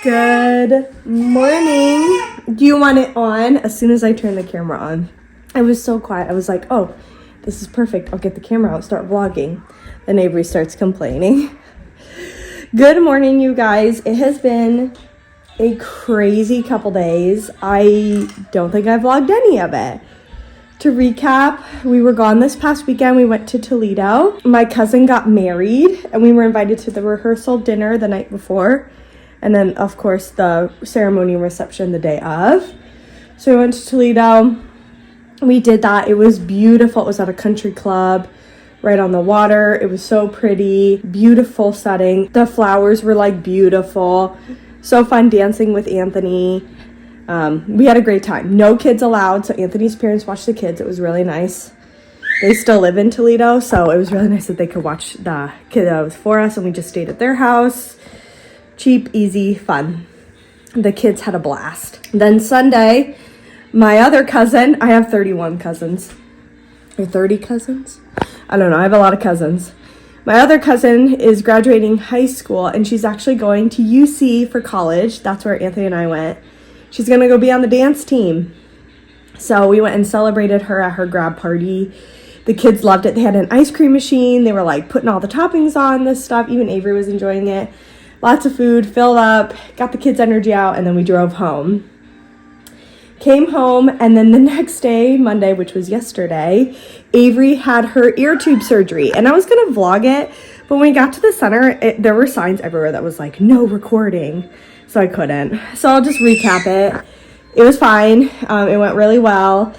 Good morning. Do you want it on? As soon as I turn the camera on, I was so quiet. I was like, oh, this is perfect. I'll get the camera out, start vlogging. Then Avery starts complaining. Good morning, you guys. It has been a crazy couple days. I don't think I vlogged any of it. To recap, we were gone this past weekend. We went to Toledo. My cousin got married and we were invited to the rehearsal dinner the night before. And then, of course, the ceremony and reception the day of. So we went to Toledo. We did that. It was beautiful. It was at a country club right on the water. It was so pretty. Beautiful setting. The flowers were like beautiful. So fun dancing with Anthony. We had a great time. No kids allowed. So Anthony's parents watched the kids. It was really nice. They still live in Toledo. So it was really nice that they could watch the kiddos for us. And we just stayed at their house. Cheap, easy, fun. The kids had a blast. Then Sunday, my other cousin, I have 31 cousins. Or 30 cousins? I don't know, I have a lot of cousins. My other cousin is graduating high school and she's actually going to UC for college. That's where Anthony and I went. She's gonna go be on the dance team. So we went and celebrated her at her grad party. The kids loved it. They had an ice cream machine. They were like putting all the toppings on this stuff. Even Avery was enjoying it. Lots of food, filled up, got the kids' energy out, and then we drove home. Came home, and then the next day, Monday, which was yesterday, Avery had her ear tube surgery. And I was going to vlog it, but when we got to the center, there were signs everywhere that was like, no recording. So I couldn't. So I'll just recap it. It was fine. It went really well.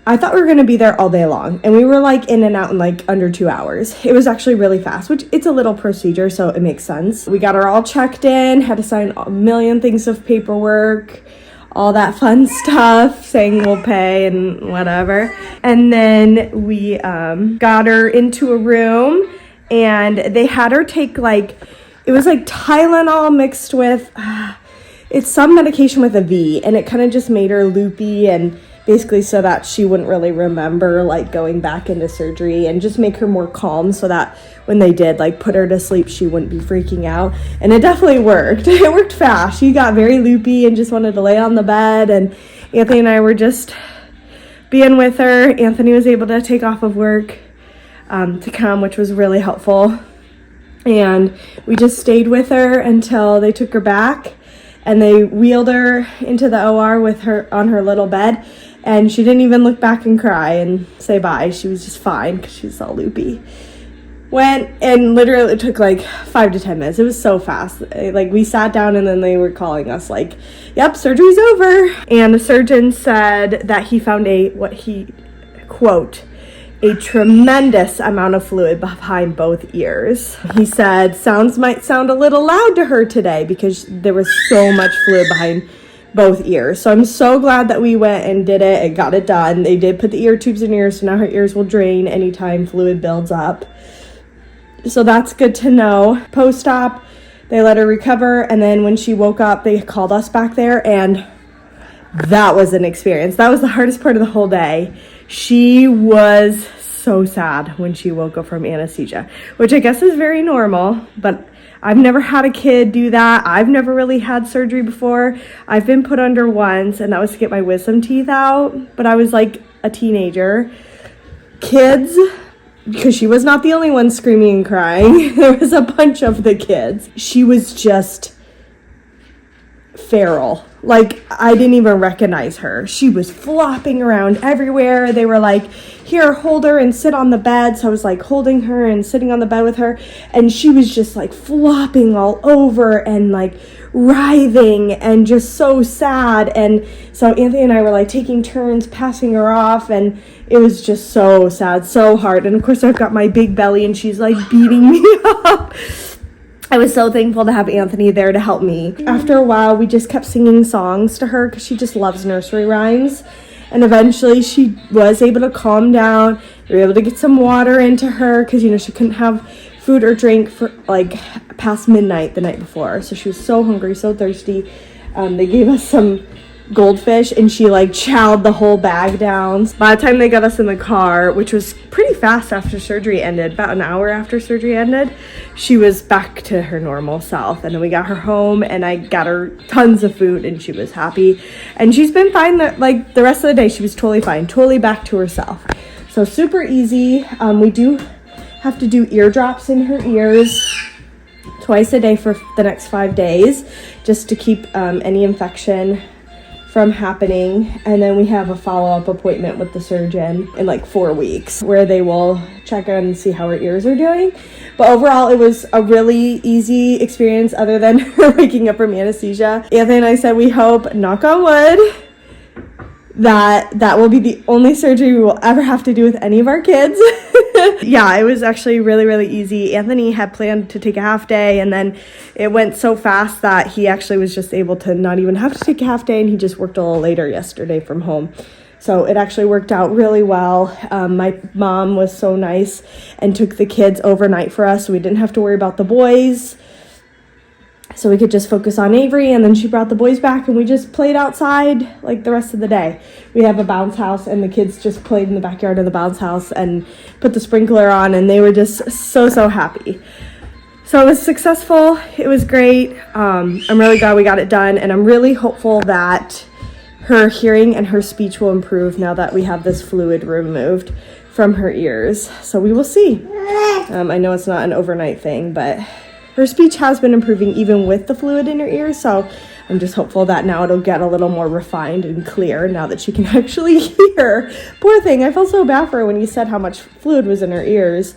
I thought we were going to be there all day long, and we were like in and out in like under 2 hours. It was actually really fast, which it's a little procedure, so it makes sense. We got her all checked in, had to sign a million things of paperwork, all that fun stuff, saying we'll pay and whatever. And then we got her into a room, and they had her take like, it was like Tylenol mixed with, it's some medication with a V, and it kind of just made her loopy and basically so that she wouldn't really remember like going back into surgery, and just make her more calm so that when they did like put her to sleep, she wouldn't be freaking out. And it definitely worked. It worked fast. She got very loopy and just wanted to lay on the bed, and Anthony and I were just being with her. Anthony was able to take off of work to come, which was really helpful. And we just stayed with her until they took her back, and they wheeled her into the OR with her on her little bed. And she didn't even look back and cry and say bye. She was just fine because she was all loopy. Went, and literally it took like 5 to 10 minutes. It was so fast. Like we sat down and then they were calling us like, yep, surgery's over. And the surgeon said that he found what he, quote, a tremendous amount of fluid behind both ears. He said, might sound a little loud to her today because there was so much fluid behind both ears. So I'm so glad that we went and did it and got it done. They did put the ear tubes in her ears, so now her ears will drain anytime fluid builds up. So that's good to know. Post-op, they let her recover, and then when she woke up, they called us back there, and that was an experience. That was the hardest part of the whole day. She was so sad when she woke up from anesthesia, which I guess is very normal, but I've never had a kid do that. I've never really had surgery before. I've been put under once, and that was to get my wisdom teeth out, but I was like a teenager. Kids, because she was not the only one screaming and crying. There was a bunch of the kids. She was just feral. Like, I didn't even recognize her. She was flopping around everywhere. They were like, here, hold her and sit on the bed. So I was like holding her and sitting on the bed with her, and she was just like flopping all over and like writhing and just so sad. And so Anthony and I were like taking turns passing her off, and it was just so sad, so hard. And of course I've got my big belly and she's like beating me up. I was so thankful to have Anthony there to help me. After a while, we just kept singing songs to her because she just loves nursery rhymes. And eventually she was able to calm down. We were able to get some water into her because, you know, she couldn't have food or drink for like past midnight the night before. So she was so hungry, so thirsty. They gave us some goldfish, and she like chowed the whole bag down. By the time they got us in the car, which was pretty fast after surgery ended, about an hour after surgery ended, she was back to her normal self. And then we got her home and I got her tons of food and she was happy. And she's been fine, like the rest of the day. She was totally fine, totally back to herself. So super easy. We do have to do eardrops in her ears twice a day for the next 5 days, just to keep any infection from happening. And then we have a follow-up appointment with the surgeon in like 4 weeks where they will check on and see how her ears are doing. But overall, it was a really easy experience other than her waking up from anesthesia. Anthony and I said we hope, knock on wood, that will be the only surgery we will ever have to do with any of our kids. Yeah, it was actually really, really easy. Anthony had planned to take a half day, and then it went so fast that he actually was just able to not even have to take a half day, and he just worked a little later yesterday from home. So it actually worked out really well. My mom was so nice and took the kids overnight for us, so we didn't have to worry about the boys. So we could just focus on Avery, and then she brought the boys back and we just played outside like the rest of the day. We have a bounce house and the kids just played in the backyard of the bounce house and put the sprinkler on, and they were just so happy. So it was successful. It was great. I'm really glad we got it done, and I'm really hopeful that her hearing and her speech will improve now that we have this fluid removed from her ears. So we will see. I know it's not an overnight thing, but her speech has been improving even with the fluid in her ears, so I'm just hopeful that now it'll get a little more refined and clear now that she can actually hear. Poor thing, I felt so bad for her when you said how much fluid was in her ears.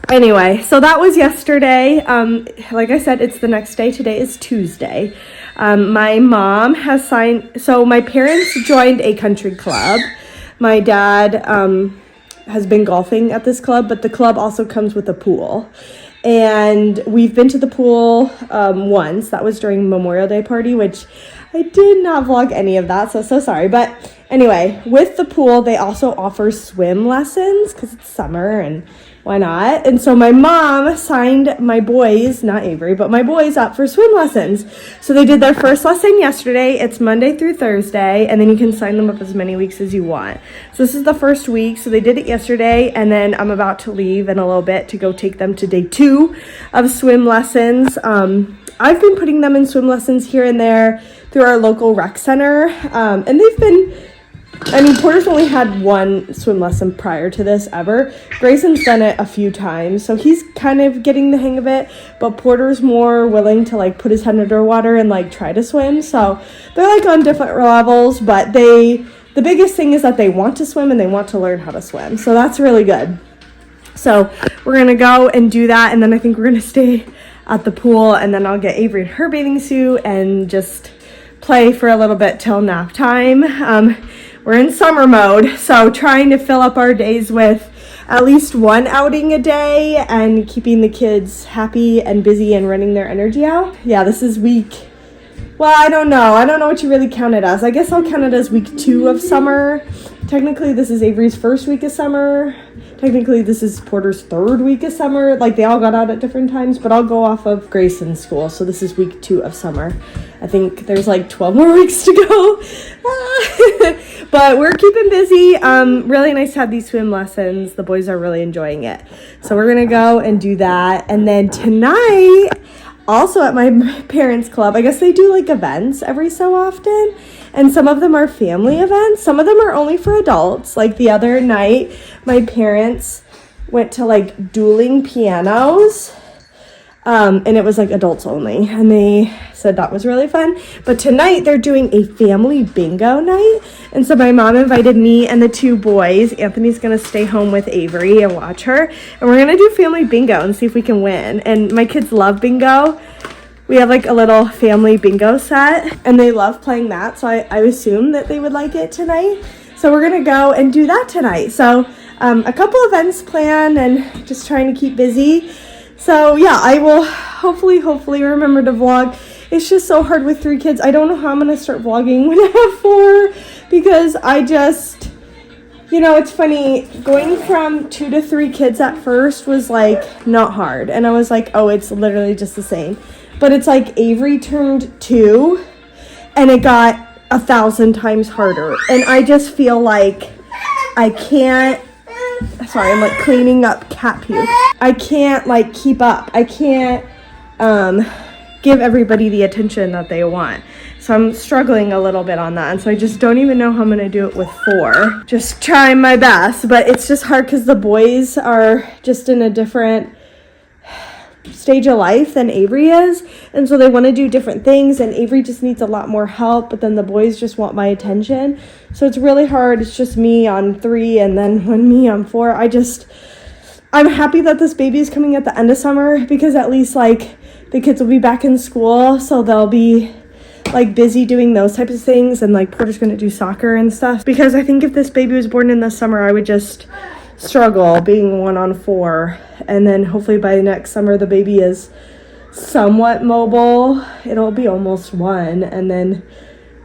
Anyway, so that was yesterday. Like I said, it's the next day. Today is Tuesday. My mom has so my parents joined a country club. My dad has been golfing at this club, but the club also comes with a pool. And we've been to the pool once. That was during Memorial Day party, which I did not vlog any of that, so sorry. But anyway, with the pool, they also offer swim lessons because it's summer and why not? And so my mom signed my boys, not Avery, but my boys up for swim lessons. So they did their first lesson yesterday. It's Monday through Thursday, and then you can sign them up as many weeks as you want. So this is the first week. So they did it yesterday, and then I'm about to leave in a little bit to go take them to day 2 of swim lessons. I've been putting them in swim lessons here and there through our local rec center, and they've been, Porter's only had one swim lesson prior to this ever. Grayson's done it a few times, so he's kind of getting the hang of it, but Porter's more willing to like put his head underwater and like try to swim. So they're like on different levels, but the biggest thing is that they want to swim and they want to learn how to swim. So that's really good. So we're gonna go and do that, and then I think we're gonna stay at the pool, and then I'll get Avery in her bathing suit and just play for a little bit till nap time. We're in summer mode, so trying to fill up our days with at least one outing a day and keeping the kids happy and busy and running their energy out. Yeah, this is week, well, I don't know what you really count it as. I guess I'll count it as week 2 of summer. Technically, this is Avery's first week of summer. Technically, this is Porter's 3rd week of summer. Like, they all got out at different times, but I'll go off of Grayson's school. So this is week 2 of summer. I think there's like 12 more weeks to go. But we're keeping busy. Really nice to have these swim lessons. The boys are really enjoying it. So we're going to go and do that. And then tonight, also at my parents' club, I guess they do like events every so often. And some of them are family events. Some of them are only for adults. Like the other night, my parents went to like dueling pianos. And it was like adults only. And they said that was really fun. But tonight they're doing a family bingo night. And so my mom invited me and the 2 boys. Anthony's going to stay home with Avery and watch her. And we're going to do family bingo and see if we can win. And my kids love bingo. We have like a little family bingo set and they love playing that. So I assume that they would like it tonight. So we're going to go and do that tonight. So a couple events planned and just trying to keep busy. So yeah, I will hopefully remember to vlog. It's just so hard with 3 kids. I don't know how I'm going to start vlogging when I have 4 because I just, it's funny, going from 2 to 3 kids at first was like not hard. And I was like, oh, it's literally just the same. But it's like Avery turned 2 and it got 1,000 times harder. And I just feel like I can't, sorry, I'm like cleaning up cat puke. I can't like keep up. I can't give everybody the attention that they want. So I'm struggling a little bit on that. And so I just don't even know how I'm gonna do it with 4. Just trying my best, but it's just hard because the boys are just in a different stage of life than Avery is, and so they want to do different things, and Avery just needs a lot more help, but then the boys just want my attention, so it's really hard. It's just me on 3 and then me on 4. I'm happy that this baby is coming at the end of summer, because at least like the kids will be back in school, so they'll be like busy doing those types of things, and like Porter's gonna do soccer and stuff, because I think if this baby was born in the summer, I would just struggle being 1 on 4. And then hopefully by next summer the baby is somewhat mobile. It'll be almost 1, and then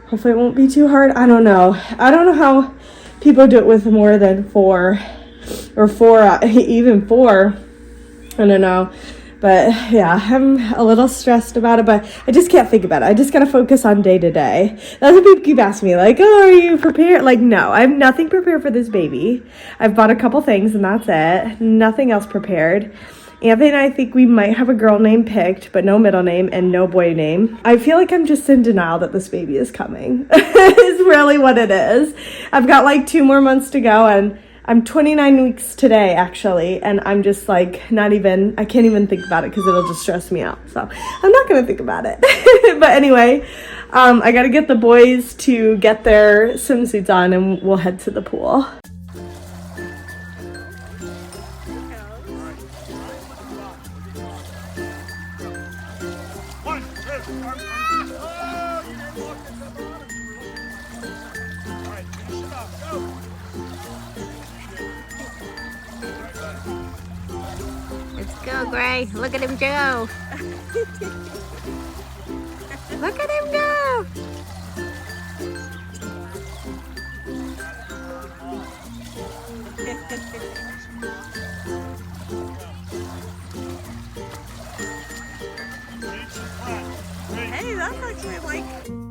hopefully it won't be too hard. I don't know how people do it with more than 4 or 4, even 4. I don't know. But yeah, I'm a little stressed about it, but I just can't think about it. I just gotta focus on day to day. That's what people keep asking me, like, oh, are you prepared? Like, no, I have nothing prepared for this baby. I've bought a couple things and that's it. Nothing else prepared. Anthony and I think we might have a girl name picked, but no middle name and no boy name. I feel like I'm just in denial that this baby is coming. Is really what it is. I've got like 2 more months to go, and I'm 29 weeks today, actually, and I'm just like I can't even think about it because it'll just stress me out. So I'm not going to think about it. But anyway, I got to get the boys to get their swimsuits on, and we'll head to the pool. Go, Gray. Look at him go. Look at him go. Hey, that's actually like...